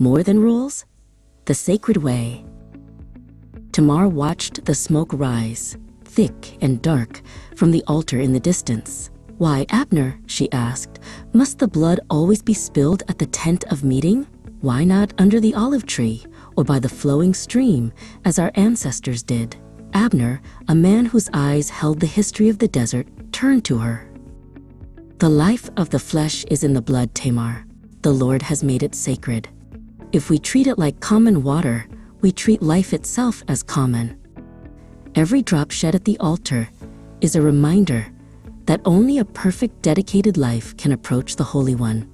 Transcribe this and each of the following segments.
More than rules? The sacred way. Tamar watched the smoke rise, thick and dark, from the altar in the distance. "Why, Abner," she asked, "must the blood always be spilled at the tent of meeting? Why not under the olive tree or by the flowing stream, as our ancestors did?" Abner, a man whose eyes held the history of the desert, turned to her. "The life of the flesh is in the blood, Tamar. The Lord has made it sacred. If we treat it like common water, we treat life itself as common. Every drop shed at the altar is a reminder that only a perfect, dedicated life can approach the Holy One.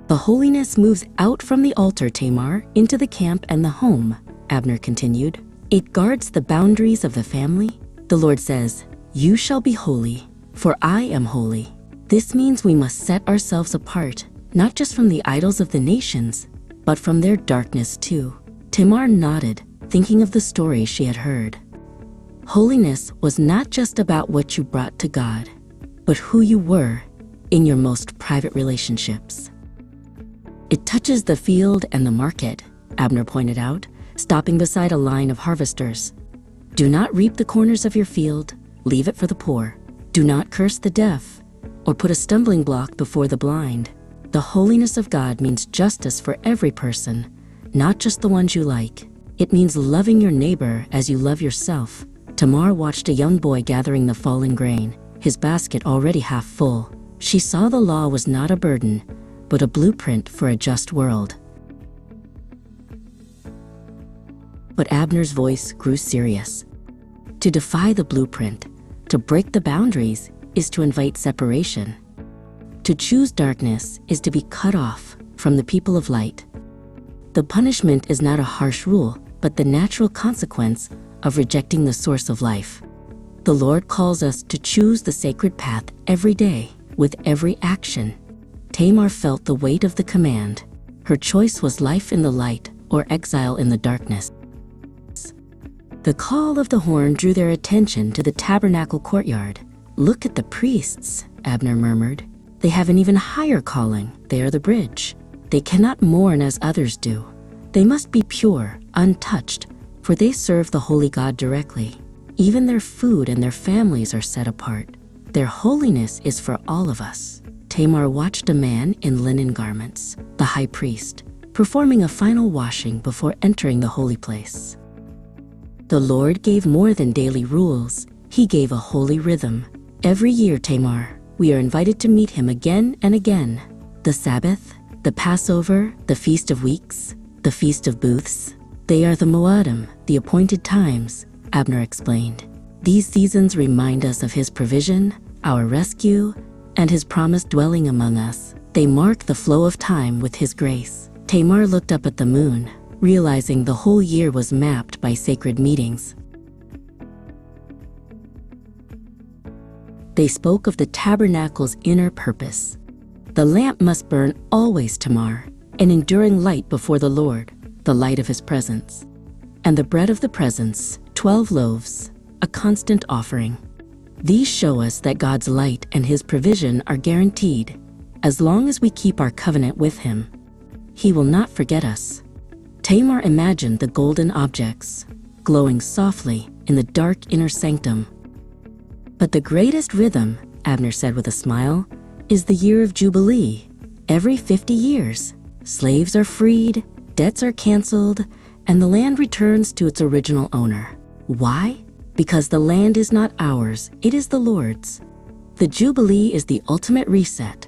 The holiness moves out from the altar, Tamar, into the camp and the home," Abner continued. "It guards the boundaries of the family. The Lord says, 'You shall be holy, for I am holy.' This means we must set ourselves apart, not just from the idols of the nations, but from their darkness too." Tamar nodded, thinking of the stories she had heard. Holiness was not just about what you brought to God, but who you were in your most private relationships. "It touches the field and the market," Abner pointed out, stopping beside a line of harvesters. "Do not reap the corners of your field, leave it for the poor. Do not curse the deaf, or put a stumbling block before the blind." The holiness of God means justice for every person, not just the ones you like. It means loving your neighbor as you love yourself. Tamar watched a young boy gathering the fallen grain, his basket already half full. She saw the law was not a burden, but a blueprint for a just world. But Abner's voice grew serious. To defy the blueprint, to break the boundaries, is to invite separation. To choose darkness is to be cut off from the people of light. The punishment is not a harsh rule, but the natural consequence of rejecting the source of life. The Lord calls us to choose the sacred path every day, with every action. Tamar felt the weight of the command. Her choice was life in the light or exile in the darkness. The call of the horn drew their attention to the tabernacle courtyard. "Look at the priests," Abner murmured. "They have an even higher calling. They are the bridge. They cannot mourn as others do. They must be pure, untouched, for they serve the holy God directly. Even their food and their families are set apart. Their holiness is for all of us." Tamar watched a man in linen garments, the high priest, performing a final washing before entering the holy place. The Lord gave more than daily rules. He gave a holy rhythm. Every year, Tamar, we are invited to meet him again and again. The Sabbath, the Passover, the Feast of Weeks, the Feast of Booths. They are the Moadim, the appointed times, Abner explained. These seasons remind us of his provision, our rescue, and his promise dwelling among us. They mark the flow of time with his grace. Tamar looked up at the moon, realizing the whole year was mapped by sacred meetings. They spoke of the tabernacle's inner purpose. "The lamp must burn always, Tamar, an enduring light before the Lord, the light of his presence. And the bread of the presence, 12 loaves, a constant offering." These show us that God's light and his provision are guaranteed. As long as we keep our covenant with him, he will not forget us. Tamar imagined the golden objects, glowing softly in the dark inner sanctum. "But the greatest rhythm," Abner said with a smile, "is the Year of Jubilee. Every 50 years, slaves are freed, debts are canceled, and the land returns to its original owner. Why? Because the land is not ours, it is the Lord's. The Jubilee is the ultimate reset,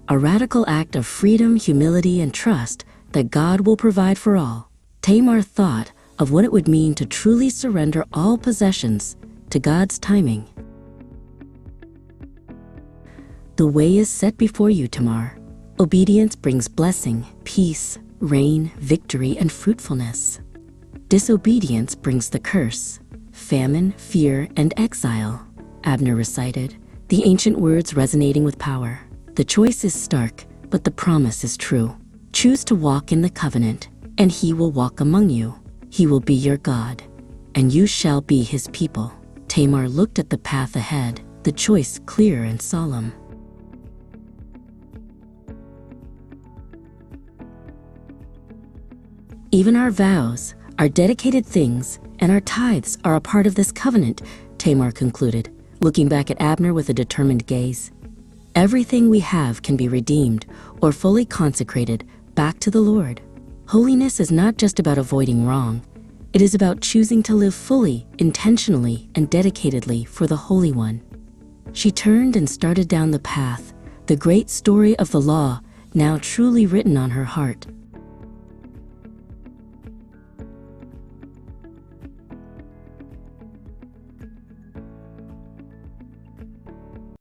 a radical act of freedom, humility, and trust that God will provide for all." Tamar thought of what it would mean to truly surrender all possessions to God's timing. "The way is set before you, Tamar. Obedience brings blessing, peace, rain, victory, and fruitfulness. Disobedience brings the curse, famine, fear, and exile," Abner recited, the ancient words resonating with power. "The choice is stark, but the promise is true. Choose to walk in the covenant, and he will walk among you. He will be your God, and you shall be his people." Tamar looked at the path ahead, the choice clear and solemn. Even our vows, our dedicated things, and our tithes are a part of this covenant, Tamar concluded, looking back at Abner with a determined gaze. Everything we have can be redeemed or fully consecrated back to the Lord. Holiness is not just about avoiding wrong. It is about choosing to live fully, intentionally, and dedicatedly for the Holy One. She turned and started down the path, the great story of the law now truly written on her heart.